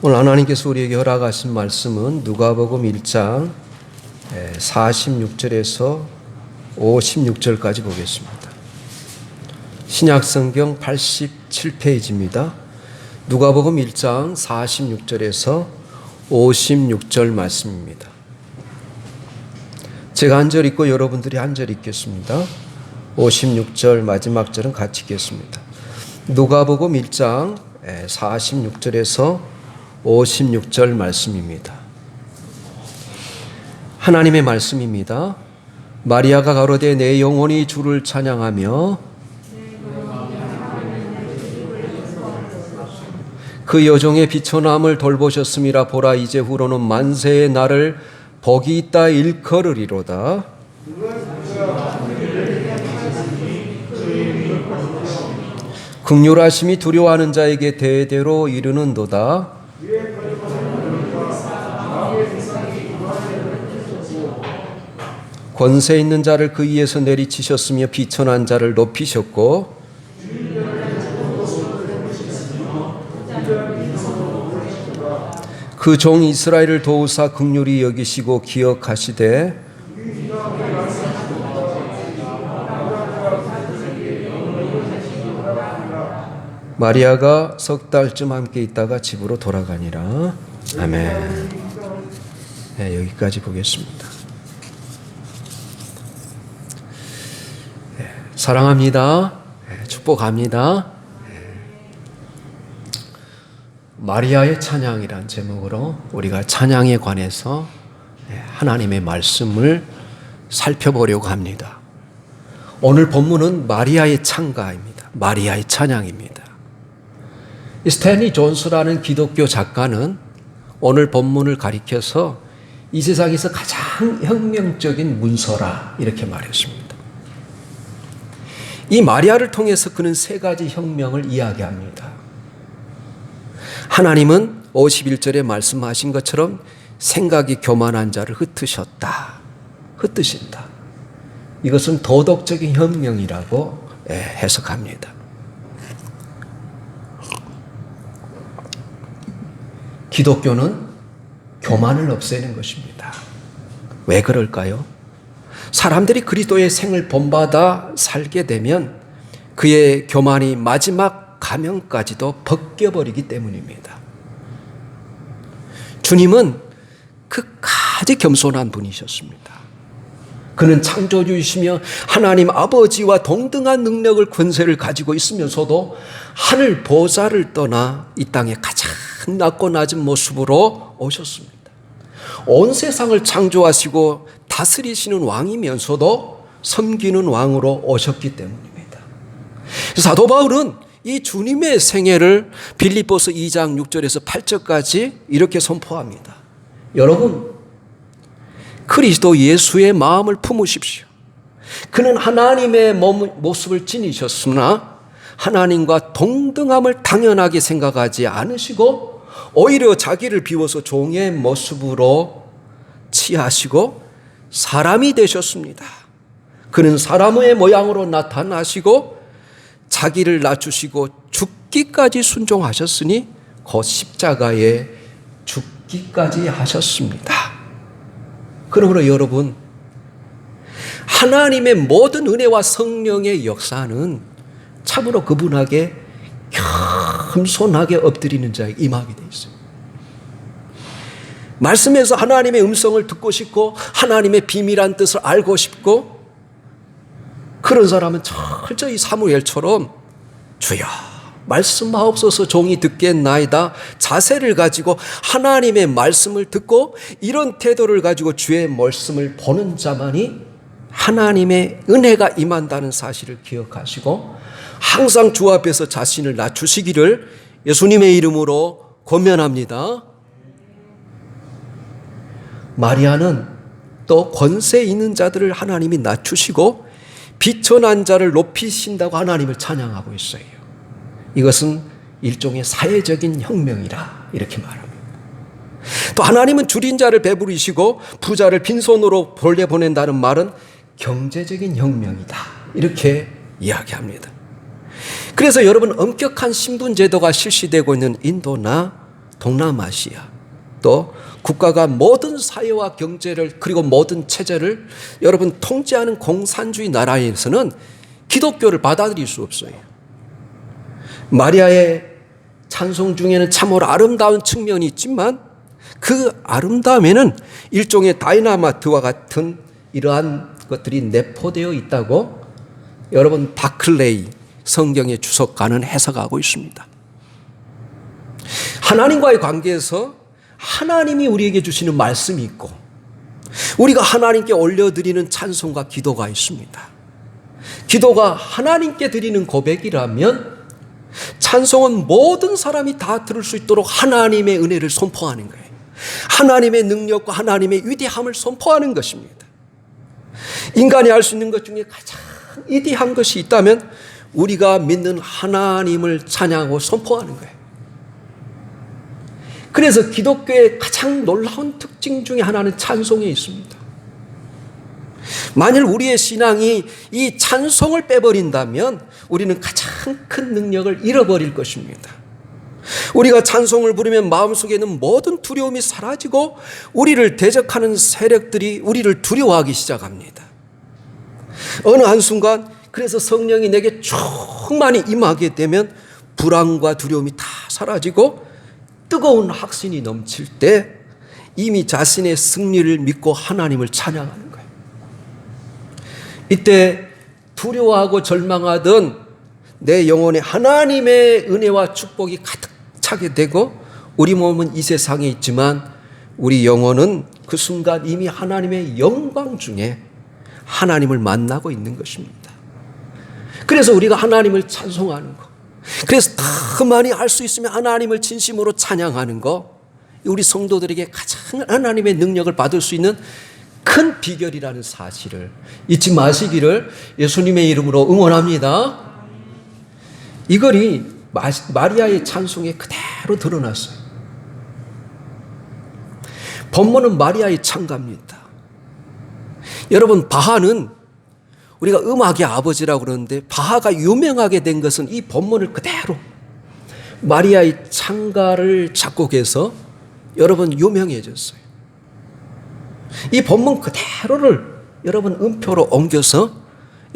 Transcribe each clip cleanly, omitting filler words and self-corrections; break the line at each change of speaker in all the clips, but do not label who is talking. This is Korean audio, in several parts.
오늘 하나님께서 우리에게 허락하신 말씀은 누가복음 1장 46절에서 56절까지 보겠습니다. 신약성경 87페이지입니다. 누가복음 1장 46절에서 56절 말씀입니다. 제가 한 절 읽고 여러분들이 한 절 읽겠습니다. 56절 마지막 절은 같이 읽겠습니다. 누가복음 1장 46절에서 56절 말씀입니다. 하나님의 말씀입니다. 마리아가 가로되 내 영혼이 주를 찬양하며 그 여종의 비천함을 돌보셨음이라. 보라 이제 후로는 만세의 날을 복이 있다 일컬으리로다. 긍휼하심이 두려워하는 자에게 대대로 이르는도다. 권세 있는 자를 그 위에서 내리치셨으며 비천한 자를 높이셨고 그 종 이스라엘을 도우사 긍휼히 여기시고 기억하시되 마리아가 석 달쯤 함께 있다가 집으로 돌아가니라. 아멘. 네, 여기까지 보겠습니다. 네, 사랑합니다. 네, 축복합니다. 네. 마리아의 찬양이란 제목으로 우리가 찬양에 관해서 하나님의 말씀을 살펴보려고 합니다. 오늘 본문은 마리아의 찬가입니다. 마리아의 찬양입니다. 스탠리 존스라는 기독교 작가는 오늘 본문을 가리켜서 이 세상에서 가장 혁명적인 문서라 이렇게 말했습니다. 이 마리아를 통해서 그는 세 가지 혁명을 이야기합니다. 하나님은 51절에 말씀하신 것처럼 생각이 교만한 자를 흩으셨다. 흩으신다. 이것은 도덕적인 혁명이라고 해석합니다. 기독교는 교만을 없애는 것입니다. 왜 그럴까요? 사람들이 그리스도의 생을 본받아 살게 되면 그의 교만이 마지막 가면까지도 벗겨버리기 때문입니다. 주님은 끝까지 겸손한 분이셨습니다. 그는 창조주이시며 하나님 아버지와 동등한 능력을 권세를 가지고 있으면서도 하늘 보좌를 떠나 이 땅에 가장 낮고 낮은 모습으로 오셨습니다. 온 세상을 창조하시고 다스리시는 왕이면서도 섬기는 왕으로 오셨기 때문입니다. 사도 바울은 이 주님의 생애를 빌립보서 2장 6절에서 8절까지 이렇게 선포합니다. 여러분, 그리스도 예수의 마음을 품으십시오. 그는 하나님의 모습을 지니셨으나 하나님과 동등함을 당연하게 생각하지 않으시고 오히려 자기를 비워서 종의 모습으로 취하시고 사람이 되셨습니다. 그는 사람의 모양으로 나타나시고 자기를 낮추시고 죽기까지 순종하셨으니 곧 십자가에 죽기까지 하셨습니다. 그러므로 여러분, 하나님의 모든 은혜와 성령의 역사는 참으로 그분에게 겸손하게 엎드리는 자에 임하게 되어 있어요. 말씀에서 하나님의 음성을 듣고 싶고 하나님의 비밀한 뜻을 알고 싶고 그런 사람은 철저히 사무엘처럼 주여 말씀하옵소서 종이 듣겠나이다 자세를 가지고 하나님의 말씀을 듣고 이런 태도를 가지고 주의 말씀을 보는 자만이 하나님의 은혜가 임한다는 사실을 기억하시고 항상 주 앞에서 자신을 낮추시기를 예수님의 이름으로 권면합니다. 마리아는 또 권세 있는 자들을 하나님이 낮추시고 비천한 자를 높이신다고 하나님을 찬양하고 있어요. 이것은 일종의 사회적인 혁명이라 이렇게 말합니다. 또 하나님은 줄인 자를 배부르시고 부자를 빈손으로 돌려보낸다는 말은 경제적인 혁명이다 이렇게 이야기합니다. 그래서 여러분 엄격한 신분 제도가 실시되고 있는 인도나 동남아시아, 또 국가가 모든 사회와 경제를 그리고 모든 체제를 여러분 통제하는 공산주의 나라에서는 기독교를 받아들일 수 없어요. 마리아의 찬송 중에는 참으로 아름다운 측면이 있지만 그 아름다움에는 일종의 다이나마트와 같은 이러한 것들이 내포되어 있다고 여러분 바클레이 성경의 주석가는 해석하고 있습니다. 하나님과의 관계에서 하나님이 우리에게 주시는 말씀이 있고 우리가 하나님께 올려드리는 찬송과 기도가 있습니다. 기도가 하나님께 드리는 고백이라면 찬송은 모든 사람이 다 들을 수 있도록 하나님의 은혜를 선포하는 거예요. 하나님의 능력과 하나님의 위대함을 선포하는 것입니다. 인간이 할 수 있는 것 중에 가장 위대한 것이 있다면 우리가 믿는 하나님을 찬양하고 선포하는 거예요. 그래서 기독교의 가장 놀라운 특징 중에 하나는 찬송에 있습니다. 만일 우리의 신앙이 이 찬송을 빼버린다면 우리는 가장 큰 능력을 잃어버릴 것입니다. 우리가 찬송을 부르면 마음속에 있는 모든 두려움이 사라지고 우리를 대적하는 세력들이 우리를 두려워하기 시작합니다. 어느 한순간 그래서 성령이 내게 충만히 임하게 되면 불안과 두려움이 다 사라지고 뜨거운 확신이 넘칠 때 이미 자신의 승리를 믿고 하나님을 찬양하는 거예요. 이때 두려워하고 절망하던 내 영혼에 하나님의 은혜와 축복이 가득 차게 되고 우리 몸은 이 세상에 있지만 우리 영혼은 그 순간 이미 하나님의 영광 중에 하나님을 만나고 있는 것입니다. 그래서 우리가 하나님을 찬송하는 것, 그래서 더 많이 할 수 있으면 하나님을 진심으로 찬양하는 것, 우리 성도들에게 가장 하나님의 능력을 받을 수 있는 큰 비결이라는 사실을 잊지 마시기를 예수님의 이름으로 응원합니다. 이 글이 마리아의 찬송에 그대로 드러났어요. 본문은 마리아의 찬가입니다. 여러분, 바하는 우리가 음악의 아버지라고 그러는데 바하가 유명하게 된 것은 이 본문을 그대로 마리아의 찬가를 작곡해서 여러분 유명해졌어요. 이 본문 그대로를 여러분 음표로 옮겨서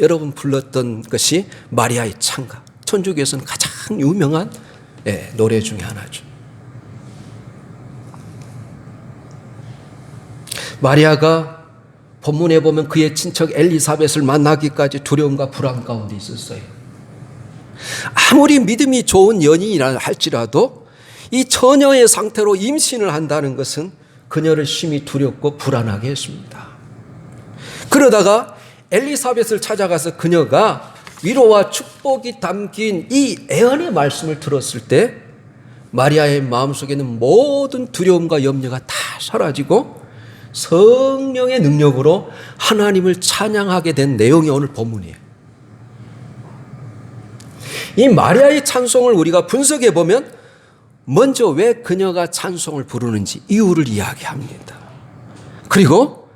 여러분 불렀던 것이 마리아의 찬가. 천주교에서는 가장 유명한 노래 중에 하나죠. 마리아가 본문에 보면 그의 친척 엘리사벳을 만나기까지 두려움과 불안 가운데 있었어요. 아무리 믿음이 좋은 연인이라 할지라도 이 처녀의 상태로 임신을 한다는 것은 그녀를 심히 두렵고 불안하게 했습니다. 그러다가 엘리사벳을 찾아가서 그녀가 위로와 축복이 담긴 이 애언의 말씀을 들었을 때 마리아의 마음속에는 모든 두려움과 염려가 다 사라지고 성령의 능력으로 하나님을 찬양하게 된 내용이 오늘 본문이에요. 이 마리아의 찬송을 우리가 분석해 보면 먼저 왜 그녀가 찬송을 부르는지 이유를 이야기합니다. 그리고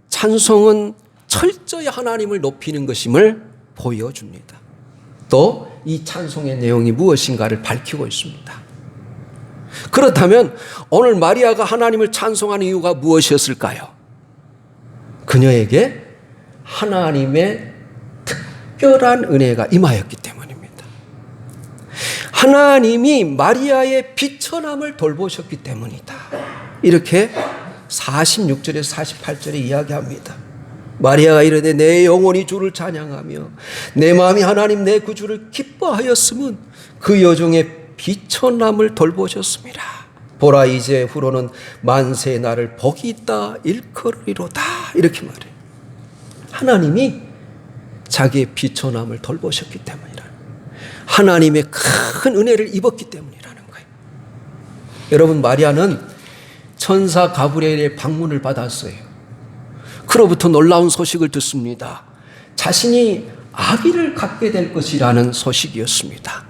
찬송은 철저히 하나님을 높이는 것임을 보여줍니다. 또 이 찬송의 내용이 무엇인가를 밝히고 있습니다. 그렇다면 오늘 마리아가 하나님을 찬송하는 이유가 무엇이었을까요? 그녀에게 하나님의 특별한 은혜가 임하였기 때문입니다. 하나님이 마리아의 비천함을 돌보셨기 때문이다. 이렇게 46절에서 48절에 이야기합니다. 마리아가 이르되 내 영혼이 주를 찬양하며 내 마음이 하나님 내 구주를 기뻐하였음은 그 여종의 비천함을 돌보셨습니다. 보라 이제 후로는 만세의 날을 복이 있다 일컬으리로다. 이렇게 말해요. 하나님이 자기의 비천함을 돌보셨기 때문이라. 하나님의 큰 은혜를 입었기 때문이라는 거예요. 여러분, 마리아는 천사 가브리엘의 방문을 받았어요. 그로부터 놀라운 소식을 듣습니다. 자신이 아기를 갖게 될 것이라는 소식이었습니다.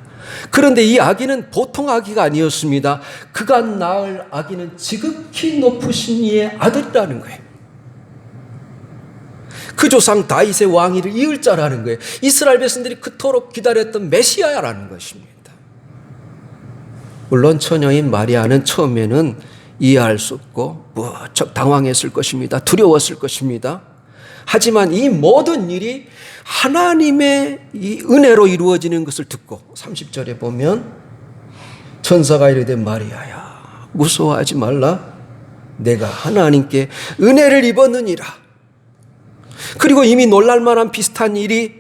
그런데 이 아기는 보통 아기가 아니었습니다. 그가 낳을 아기는 지극히 높으신 이의 아들이라는 거예요. 그 조상 다윗의 왕위를 이을 자라는 거예요. 이스라엘 백성들이 그토록 기다렸던 메시아라는 것입니다. 물론 처녀인 마리아는 처음에는 이해할 수 없고 무척 당황했을 것입니다. 두려웠을 것입니다. 하지만 이 모든 일이 하나님의 이 은혜로 이루어지는 것을 듣고 30절에 보면 천사가 이르되 마리아야 무서워하지 말라. 내가 하나님께 은혜를 입었느니라. 그리고 이미 놀랄만한 비슷한 일이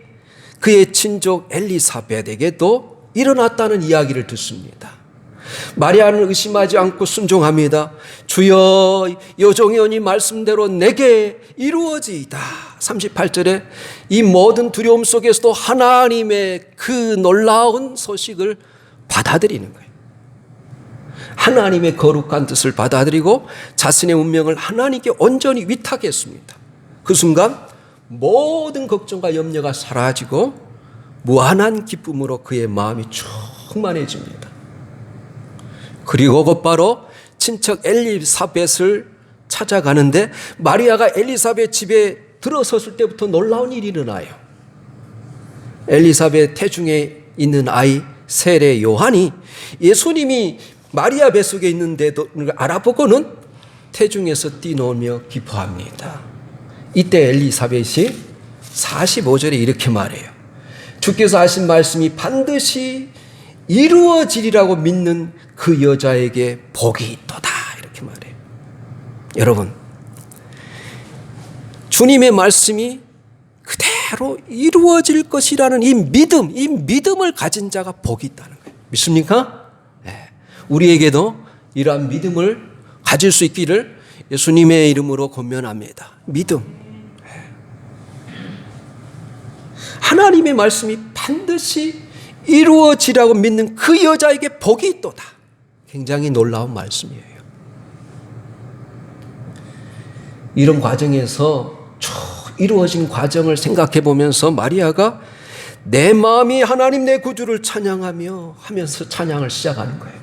그의 친족 엘리사벳에게도 일어났다는 이야기를 듣습니다. 마리아는 의심하지 않고 순종합니다. 주여 여종이오니 말씀대로 내게 이루어지이다. 38절에 이 모든 두려움 속에서도 하나님의 그 놀라운 소식을 받아들이는 거예요. 하나님의 거룩한 뜻을 받아들이고 자신의 운명을 하나님께 온전히 위탁했습니다. 그 순간 모든 걱정과 염려가 사라지고 무한한 기쁨으로 그의 마음이 충만해집니다. 그리고 곧바로 친척 엘리사벳을 찾아가는데 마리아가 엘리사벳 집에 들어섰을 때부터 놀라운 일이 일어나요. 엘리사벳 태중에 있는 아이 세례 요한이 예수님이 마리아 뱃속에 있는데도 알아보고는 태중에서 뛰놀며 기뻐합니다. 이때 엘리사벳이 45절에 이렇게 말해요. 주께서 하신 말씀이 반드시 이루어지리라고 믿는 그 여자에게 복이 있도다. 이렇게 말해요. 여러분, 주님의 말씀이 그대로 이루어질 것이라는 이 믿음을 가진 자가 복이 있다는 거예요. 믿습니까? 네. 우리에게도 이러한 믿음을 가질 수 있기를 예수님의 이름으로 권면합니다. 믿음. 하나님의 말씀이 반드시 이루어지라고 믿는 그 여자에게 복이 있도다. 굉장히 놀라운 말씀이에요. 이런 과정에서 이루어진 과정을 생각해 보면서 마리아가 내 마음이 하나님 내 구주를 찬양하며 하면서 찬양을 시작하는 거예요.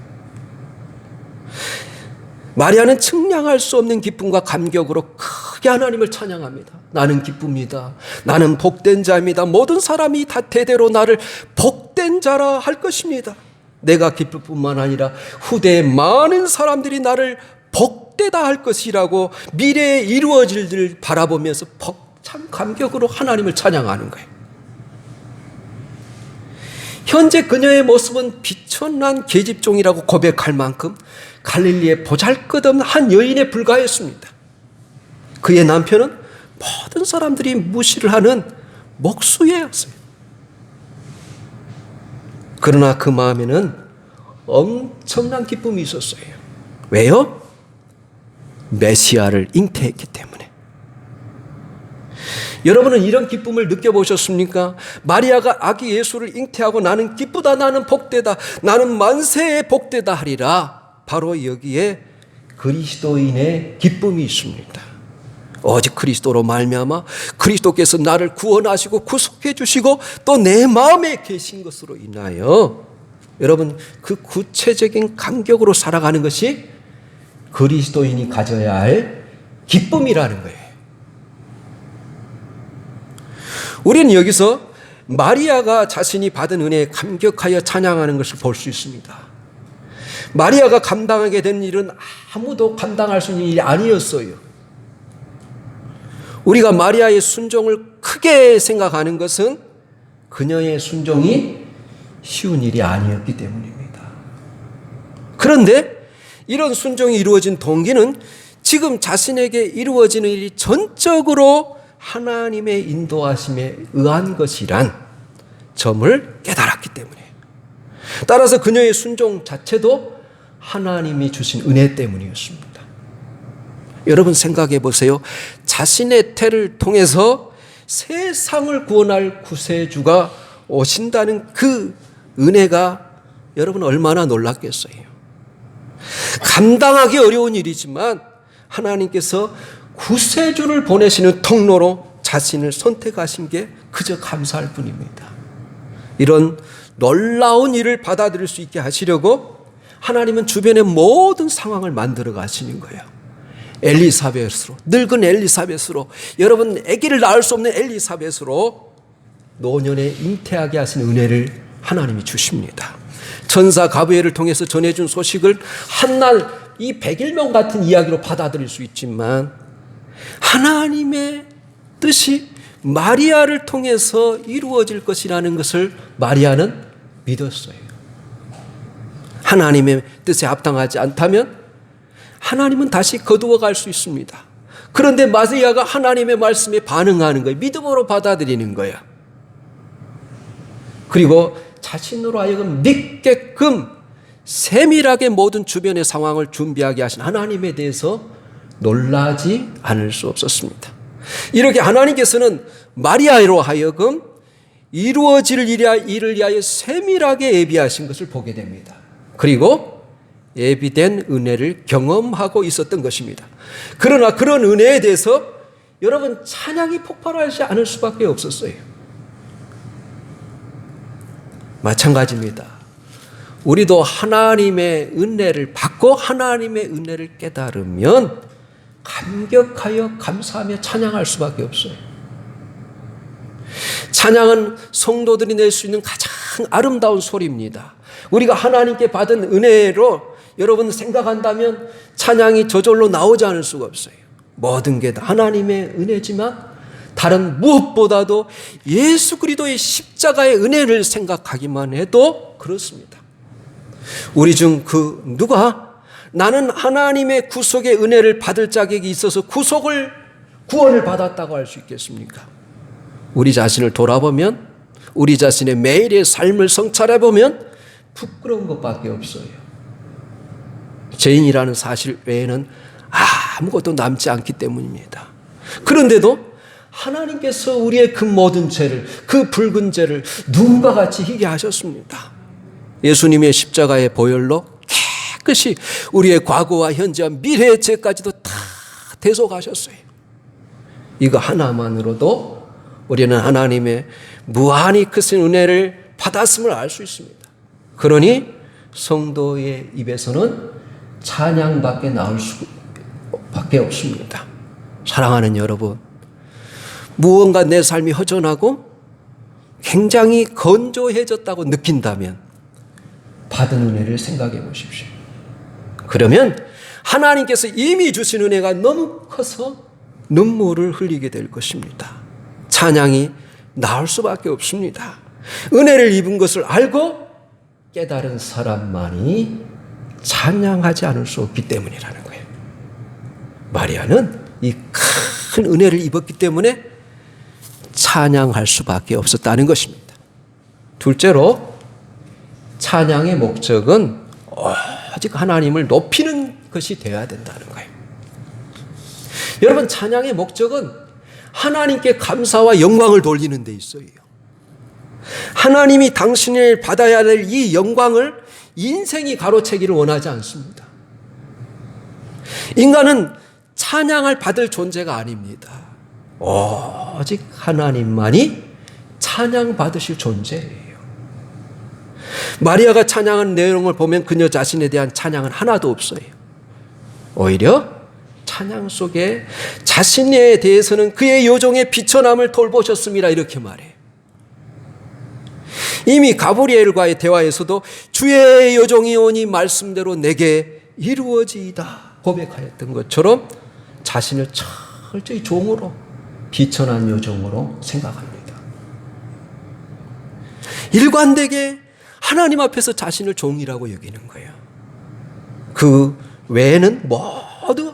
마리아는 측량할 수 없는 기쁨과 감격으로 크게 하나님을 찬양합니다. 나는 기쁩니다. 나는 복된 자입니다. 모든 사람이 다 대대로 나를 복된 자라 할 것입니다. 내가 기쁠 뿐만 아니라 후대에 많은 사람들이 나를 복되다 할 것이라고 미래에 이루어질 일을 바라보면서 참 감격으로 하나님을 찬양하는 거예요. 현재 그녀의 모습은 비천난 계집종이라고 고백할 만큼 갈릴리의 보잘것없는 한 여인에 불과했습니다. 그의 남편은 모든 사람들이 무시를 하는 목수였어요. 그러나 그 마음에는 엄청난 기쁨이 있었어요. 왜요? 메시아를 잉태했기 때문에. 여러분은 이런 기쁨을 느껴보셨습니까? 마리아가 아기 예수를 잉태하고 나는 기쁘다, 나는 복되다, 나는 만세의 복되다 하리라. 바로 여기에 그리스도인의 기쁨이 있습니다. 오직 그리스도로 말미암아 그리스도께서 나를 구원하시고 구속해 주시고 또 내 마음에 계신 것으로 인하여 여러분 그 구체적인 감격으로 살아가는 것이 그리스도인이 가져야 할 기쁨이라는 거예요. 우리는 여기서 마리아가 자신이 받은 은혜에 감격하여 찬양하는 것을 볼 수 있습니다. 마리아가 감당하게 된 일은 아무도 감당할 수 있는 일이 아니었어요. 우리가 마리아의 순종을 크게 생각하는 것은 그녀의 순종이 쉬운 일이 아니었기 때문입니다. 그런데 이런 순종이 이루어진 동기는 지금 자신에게 이루어지는 일이 전적으로 하나님의 인도하심에 의한 것이란 점을 깨달았기 때문에, 따라서 그녀의 순종 자체도 하나님이 주신 은혜 때문이었습니다. 여러분 생각해 보세요. 자신의 태를 통해서 세상을 구원할 구세주가 오신다는 그 은혜가 여러분 얼마나 놀랐겠어요. 감당하기 어려운 일이지만 하나님께서 구세주를 보내시는 통로로 자신을 선택하신 게 그저 감사할 뿐입니다. 이런 놀라운 일을 받아들일 수 있게 하시려고 하나님은 주변의 모든 상황을 만들어 가시는 거예요. 엘리사벳으로, 늙은 엘리사벳으로, 여러분 아기를 낳을 수 없는 엘리사벳으로 노년에 잉태하게 하신 은혜를 하나님이 주십니다. 천사 가브리엘을 통해서 전해준 소식을 한날 이 100일명 같은 이야기로 받아들일 수 있지만 하나님의 뜻이 마리아를 통해서 이루어질 것이라는 것을 마리아는 믿었어요. 하나님의 뜻에 합당하지 않다면 하나님은 다시 거두어 갈 수 있습니다. 그런데 마리아가 하나님의 말씀에 반응하는 거예요. 믿음으로 받아들이는 거예요. 그리고 자신으로 하여금 믿게끔 세밀하게 모든 주변의 상황을 준비하게 하신 하나님에 대해서 놀라지 않을 수 없었습니다. 이렇게 하나님께서는 마리아로 하여금 이루어질 일을 위하여 세밀하게 예비하신 것을 보게 됩니다. 그리고 예비된 은혜를 경험하고 있었던 것입니다. 그러나 그런 은혜에 대해서 여러분 찬양이 폭발하지 않을 수밖에 없었어요. 마찬가지입니다. 우리도 하나님의 은혜를 받고 하나님의 은혜를 깨달으면 감격하여 감사하며 찬양할 수밖에 없어요. 찬양은 성도들이 낼 수 있는 가장 아름다운 소리입니다. 우리가 하나님께 받은 은혜로 여러분 생각한다면 찬양이 저절로 나오지 않을 수가 없어요. 모든 게 다 하나님의 은혜지만 다른 무엇보다도 예수 그리스도의 십자가의 은혜를 생각하기만 해도 그렇습니다. 우리 중 그 누가 나는 하나님의 구속의 은혜를 받을 자격이 있어서 구원을 받았다고 할 수 있겠습니까? 우리 자신을 돌아보면 우리 자신의 매일의 삶을 성찰해보면 부끄러운 것밖에 없어요. 죄인이라는 사실 외에는 아무것도 남지 않기 때문입니다. 그런데도 하나님께서 우리의 그 모든 죄를, 그 붉은 죄를 눈과 같이 희게 하셨습니다. 예수님의 십자가의 보혈로 깨끗이 우리의 과거와 현재와 미래의 죄까지도 다 대속하셨어요. 이거 하나만으로도 우리는 하나님의 무한히 크신 은혜를 받았음을 알 수 있습니다. 그러니 성도의 입에서는 찬양밖에 나올 수밖에 없습니다. 사랑하는 여러분, 무언가 내 삶이 허전하고 굉장히 건조해졌다고 느낀다면 받은 은혜를 생각해 보십시오. 그러면 하나님께서 이미 주신 은혜가 너무 커서 눈물을 흘리게 될 것입니다. 찬양이 나올 수밖에 없습니다. 은혜를 입은 것을 알고 깨달은 사람만이 찬양하지 않을 수 없기 때문이라는 거예요. 마리아는 이 큰 은혜를 입었기 때문에 찬양할 수밖에 없었다는 것입니다. 둘째로 찬양의 목적은 오직 하나님을 높이는 것이 되어야 된다는 거예요. 여러분, 찬양의 목적은 하나님께 감사와 영광을 돌리는 데 있어요. 하나님이 당신을 받아야 될 이 영광을 인생이 가로채기를 원하지 않습니다. 인간은 찬양을 받을 존재가 아닙니다. 오직 하나님만이 찬양받으실 존재예요. 마리아가 찬양한 내용을 보면 그녀 자신에 대한 찬양은 하나도 없어요. 오히려 찬양 속에 자신에 대해서는 그의 요정의 비천함을 돌보셨습니다. 이렇게 말해요. 이미 가브리엘과의 대화에서도 주의 요정이 오니 말씀대로 내게 이루어지이다 고백하였던 것처럼 자신을 철저히 종으로 비천한 요정으로 생각합니다. 일관되게 하나님 앞에서 자신을 종이라고 여기는 거예요. 그 외에는 모두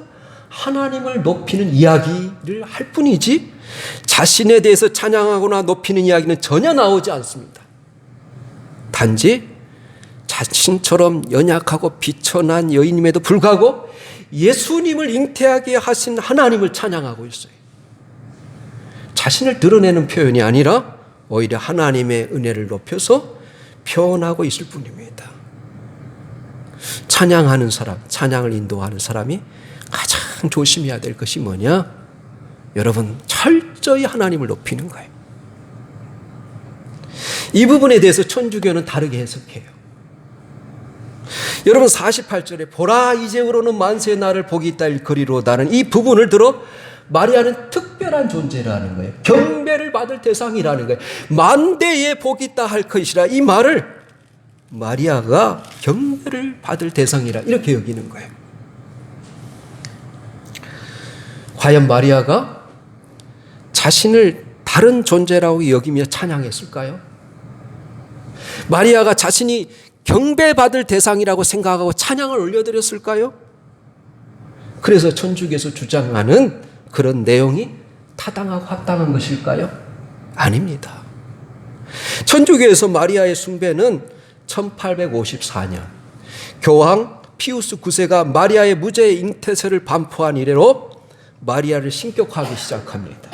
하나님을 높이는 이야기를 할 뿐이지 자신에 대해서 찬양하거나 높이는 이야기는 전혀 나오지 않습니다. 단지 자신처럼 연약하고 비천한 여인임에도 불구하고 예수님을 잉태하게 하신 하나님을 찬양하고 있어요. 자신을 드러내는 표현이 아니라 오히려 하나님의 은혜를 높여서 표현하고 있을 뿐입니다. 찬양하는 사람, 찬양을 인도하는 사람이 가장 조심해야 될 것이 뭐냐? 여러분, 철저히 하나님을 높이는 거예요. 이 부분에 대해서 천주교는 다르게 해석해요. 여러분, 48절에 보라 이제후로는 만세의 날을 복이 있다 일거리로다는 이 부분을 들어 마리아는 특별한 존재라는 거예요. 경배를 받을 대상이라는 거예요. 만대의 복이 있다 할 것이라 이 말을 마리아가 경배를 받을 대상이라 이렇게 여기는 거예요. 과연 마리아가 자신을 다른 존재라고 여기며 찬양했을까요? 마리아가 자신이 경배받을 대상이라고 생각하고 찬양을 올려드렸을까요? 그래서 천주교에서 주장하는 그런 내용이 타당하고 합당한 것일까요? 아닙니다. 천주교에서 마리아의 숭배는 1854년 교황 피우스 9세가 마리아의 무죄 잉태설을 반포한 이래로 마리아를 신격화하기 시작합니다.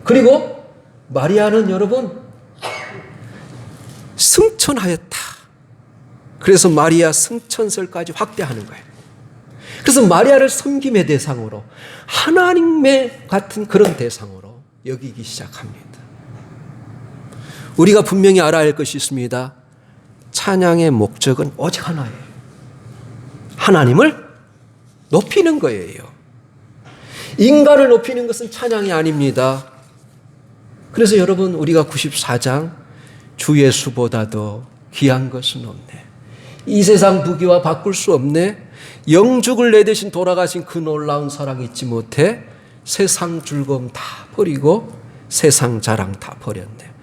그리고 마리아는 여러분 승천하였다. 그래서 마리아 승천설까지 확대하는 거예요. 그래서 마리아를 섬김의 대상으로 하나님의 같은 그런 대상으로 여기기 시작합니다. 우리가 분명히 알아야 할 것이 있습니다. 찬양의 목적은 오직 하나예요. 하나님을 높이는 거예요. 인간을 높이는 것은 찬양이 아닙니다. 그래서 여러분 우리가 94장 주 예수보다도 귀한 것은 없네. 이 세상 부귀와 바꿀 수 없네. 영죽을 내 대신 돌아가신 그 놀라운 사랑 잊지 못해 세상 즐거움 다 버리고 세상 자랑 다 버렸네.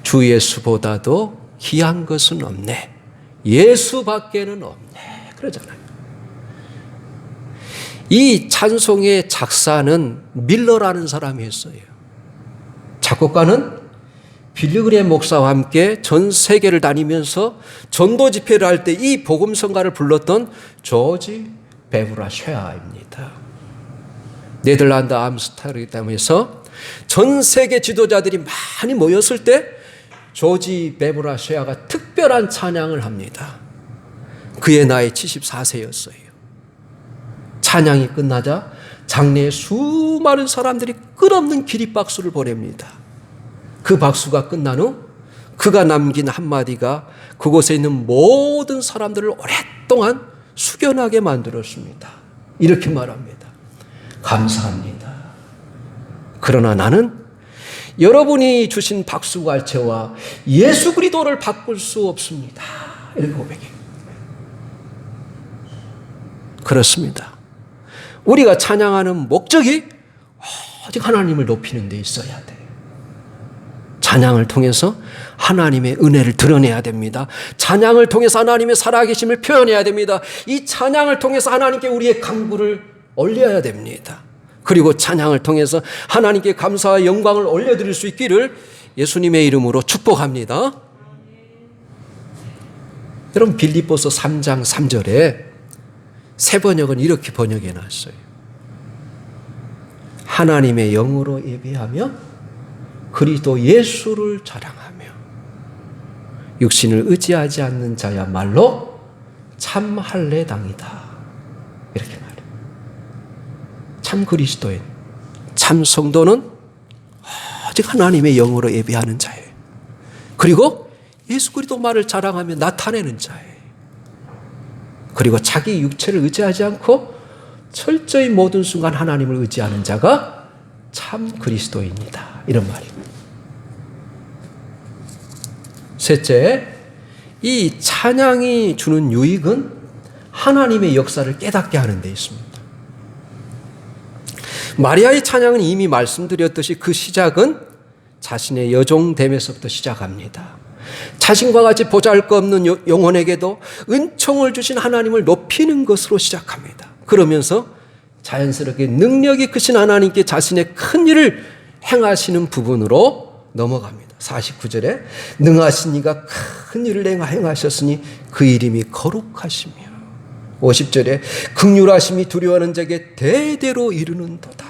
주 예수보다도 귀한 것은 없네. 예수밖에는 없네. 그러잖아요. 이 찬송의 작사는 밀러라는 사람이 했어요. 작곡가는 빌리그레 목사와 함께 전 세계를 다니면서 전도 집회를 할 때 이 복음성가를 불렀던 조지 베브라 쉐아입니다. 네덜란드 암스테르담에서 전 세계 지도자들이 많이 모였을 때 조지 베브라 쉐아가 특별한 찬양을 합니다. 그의 나이 74세였어요. 찬양이 끝나자 장내에 수많은 사람들이 끝없는 기립박수를 보냅니다. 그 박수가 끝난 후 그가 남긴 한마디가 그곳에 있는 모든 사람들을 오랫동안 숙연하게 만들었습니다. 이렇게 말합니다. 감사합니다. 그러나 나는 여러분이 주신 박수갈채와 예수 그리스도를 바꿀 수 없습니다. 이렇게 고백해요. 그렇습니다. 우리가 찬양하는 목적이 오직 하나님을 높이는 데 있어야 돼요. 찬양을 통해서 하나님의 은혜를 드러내야 됩니다. 찬양을 통해서 하나님의 살아계심을 표현해야 됩니다. 이 찬양을 통해서 하나님께 우리의 간구를 올려야 됩니다. 그리고 찬양을 통해서 하나님께 감사와 영광을 올려드릴 수 있기를 예수님의 이름으로 축복합니다. 여러분 빌립보서 3장 3절에 새 번역은 이렇게 번역해 놨어요. 하나님의 영으로 예배하며 그리스도 예수를 자랑하며 육신을 의지하지 않는 자야말로 참 할례당이다. 이렇게 말해요. 참 그리스도인, 참 성도는 오직 하나님의 영으로 예배하는 자예요. 그리고 예수 그리스도 말을 자랑하며 나타내는 자예요. 그리고 자기 육체를 의지하지 않고 철저히 모든 순간 하나님을 의지하는 자가 참 그리스도인이다. 이런 말입니다. 셋째, 이 찬양이 주는 유익은 하나님의 역사를 깨닫게 하는 데 있습니다. 마리아의 찬양은 이미 말씀드렸듯이 그 시작은 자신의 여종됨에서부터 시작합니다. 자신과 같이 보잘것없는 영혼에게도 은총을 주신 하나님을 높이는 것으로 시작합니다. 그러면서 자연스럽게 능력이 크신 하나님께 자신의 큰 일을 행하시는 부분으로 넘어갑니다. 49절에 능하신 이가 큰 일을 행하셨으니 그 이름이 거룩하시며 50절에 긍휼하심이 두려워하는 자에게 대대로 이르는도다.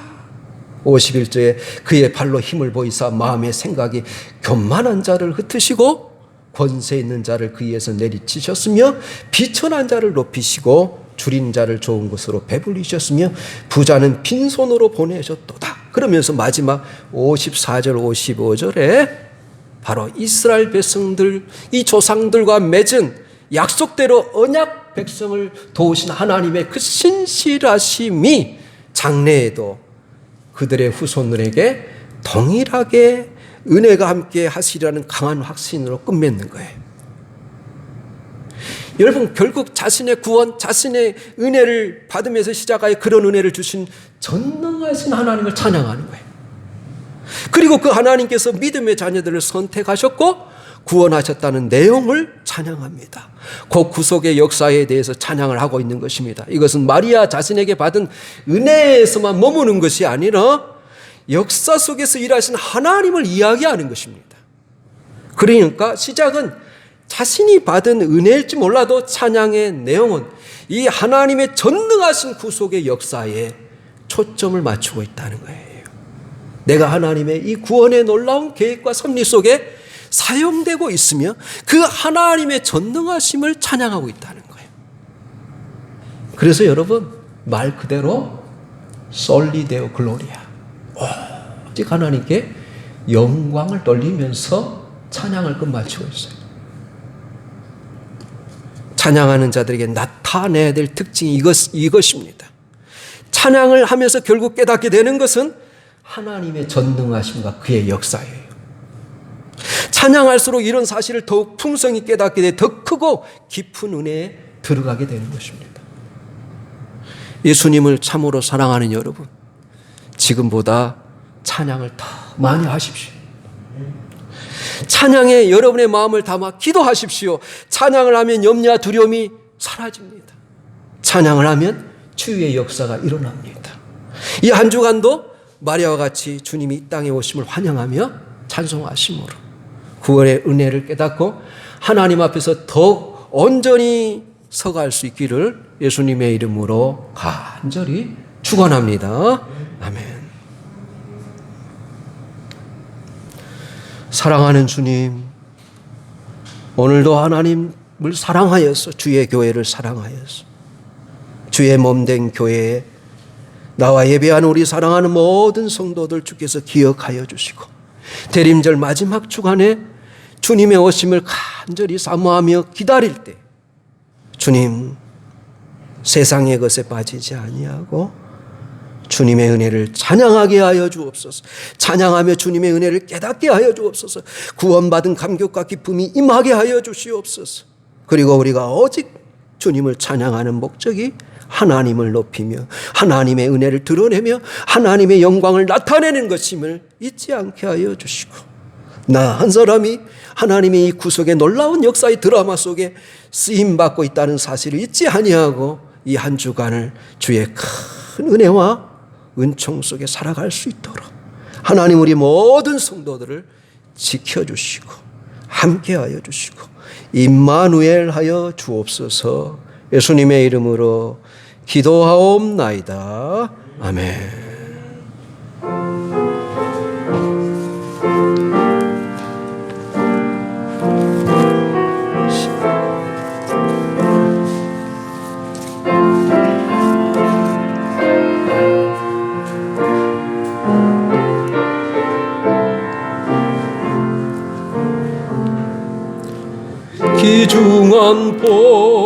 51절에 그의 발로 힘을 보이사 마음의 생각이 교만한 자를 흩으시고 권세 있는 자를 그 위에서 내리치셨으며 비천한 자를 높이시고 줄인 자를 좋은 것으로 배불리셨으며 부자는 빈손으로 보내셨도다. 그러면서 마지막 54절 55절에 바로 이스라엘 백성들, 이 조상들과 맺은 약속대로 언약 백성을 도우신 하나님의 그 신실하심이 장래에도 그들의 후손들에게 동일하게 은혜가 함께 하시리라는 강한 확신으로 끝맺는 거예요. 여러분, 결국 자신의 구원, 자신의 은혜를 받으면서 시작하여 그런 은혜를 주신 전능하신 하나님을 찬양하는 거예요. 그리고 그 하나님께서 믿음의 자녀들을 선택하셨고 구원하셨다는 내용을 찬양합니다. 그 구속의 역사에 대해서 찬양을 하고 있는 것입니다. 이것은 마리아 자신에게 받은 은혜에서만 머무는 것이 아니라 역사 속에서 일하신 하나님을 이야기하는 것입니다. 그러니까 시작은 자신이 받은 은혜일지 몰라도 찬양의 내용은 이 하나님의 전능하신 구속의 역사에 초점을 맞추고 있다는 거예요. 내가 하나님의 이 구원의 놀라운 계획과 섭리 속에 사용되고 있으며 그 하나님의 전능하심을 찬양하고 있다는 거예요. 그래서 여러분, 말 그대로 솔리 데오 글로리아, 오직 하나님께 영광을 돌리면서 찬양을 끝마치고 있어요. 찬양하는 자들에게 나타내야 될 특징이 이것입니다. 찬양을 하면서 결국 깨닫게 되는 것은 하나님의 전능하심과 그의 역사예요. 찬양할수록 이런 사실을 더욱 풍성히 깨닫게 돼 더 크고 깊은 은혜에 들어가게 되는 것입니다. 예수님을 참으로 사랑하는 여러분, 지금보다 찬양을 더 많이 하십시오. 찬양에 여러분의 마음을 담아 기도하십시오. 찬양을 하면 염려와 두려움이 사라집니다. 찬양을 하면 치유의 역사가 일어납니다. 이 한 주간도 마리아와 같이 주님이 이 땅에 오심을 환영하며 찬송하심으로 구원의 은혜를 깨닫고 하나님 앞에서 더욱 온전히 서갈 수 있기를 예수님의 이름으로 간절히 축원합니다. 아멘. 사랑하는 주님, 오늘도 하나님을 사랑하여서 주의 교회를 사랑하여서 주의 몸된 교회에 나와 예배하는 우리 사랑하는 모든 성도들 주께서 기억하여 주시고 대림절 마지막 주간에 주님의 오심을 간절히 사모하며 기다릴 때 주님, 세상의 것에 빠지지 아니하고 주님의 은혜를 찬양하게 하여 주옵소서. 찬양하며 주님의 은혜를 깨닫게 하여 주옵소서. 구원받은 감격과 기쁨이 임하게 하여 주시옵소서. 그리고 우리가 오직 주님을 찬양하는 목적이 하나님을 높이며 하나님의 은혜를 드러내며 하나님의 영광을 나타내는 것임을 잊지 않게 하여 주시고, 나 한 사람이 하나님의 이 구속의 놀라운 역사의 드라마 속에 쓰임받고 있다는 사실을 잊지 아니하고 이 한 주간을 주의 큰 은혜와 은총 속에 살아갈 수 있도록 하나님 우리 모든 성도들을 지켜주시고 함께하여 주시고 임마누엘 하여 주옵소서. 예수님의 이름으로 기도하옵나이다. 아멘. 귀중한 복